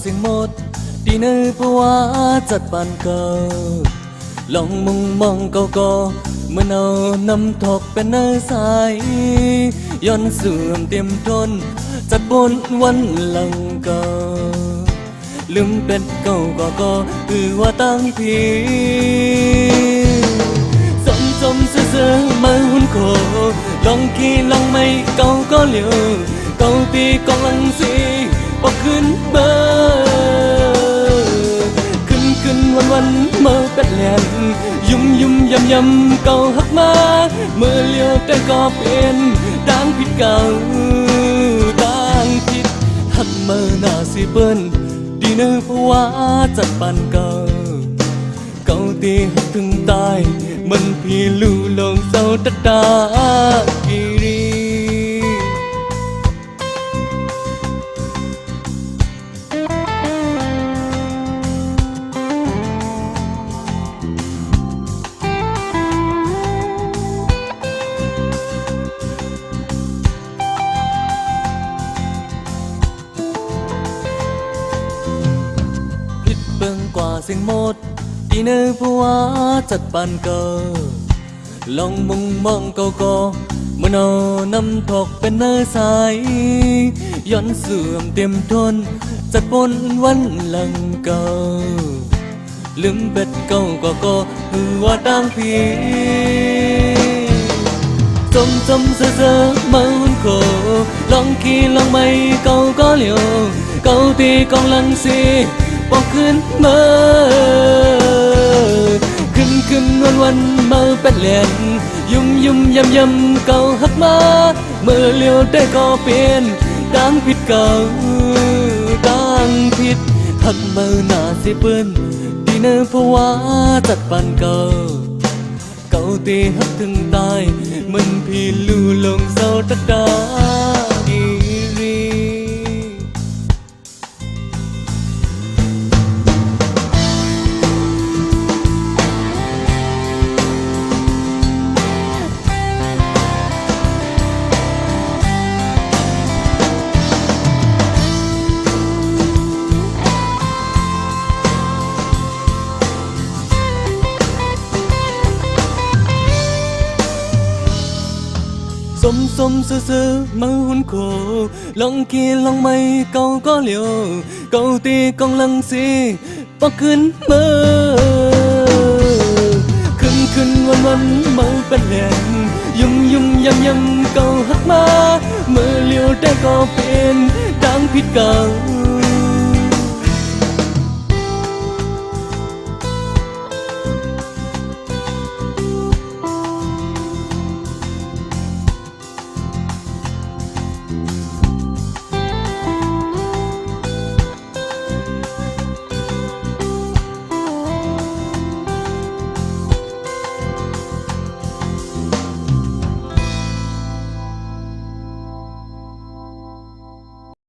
เสียงหมดดีในภาวะจัดปานเก่าลองมุงมองเก่าก็เมื่อเอาน้ำทอกเป็นเนื้อสายย้อนเสื่อมเต็มทนจัดบนวันหลังเก่าลืมเป็ดเก่าก็คือว่าตั้งพีสมเสือมาหุ่นโคลองขี่ลองไม่เก่าก็เหลียวเก่าตีกองลังสีบอกขึ้นเบอขึ้นวันเมื่อเป็ดแหลนยุ่มยำเก่าหักมาเมื่อเลี้ยวแต่ก็เป็นดังผิดเก่าดังผิดหักเมื่อหน้าสิเปิ้นดีเนื้อเพราะว่าจัดปันเก่าตีหักถึงตายมันพี่ลู่ลงเศร้าตากีรีผิดเบิ่งกว่าเสียงหมดดีในภาวะจัดปานเก่าลองมุงมองเก่าก็เมื่อเอาน้ำทอกเป็นเนื้อสายย้อนเสื่อมเต็มทนจัดปนวันหลังเก่าลืมเป็ดเก่าก็คือว่าตั้งพีจมเสือมาหุ่นโคลองขี่ลองไม่เก่าก็เหลียวเก่าตีกองลังสีบอกขึ้นเมื่อขึ้นวันเมื่อเป็ดแหลนยุ่มยำเก่าหักมาเมื่อเลี้ยวได้ก็เป็นดังผิดเก่าดังผิดหักเมื่อหน้าสิเปิ้นดีเนื้อเพราะว่าจัดปันเก่าตีหักถึงตายมันพี่ลู่ลงเศร้าตากีรีสมเสือมาหุ่นโคลองขี่ลองไม่เก่าก็เหลียวเก่าตีกองลังสีปอกขึ้นเมื่อขึ้นวันเมื่อเป็นแหลนยุ่มยำเก่าหักมาเมื่อเลี้ยวได้ก็เป็นดังผิดเก่า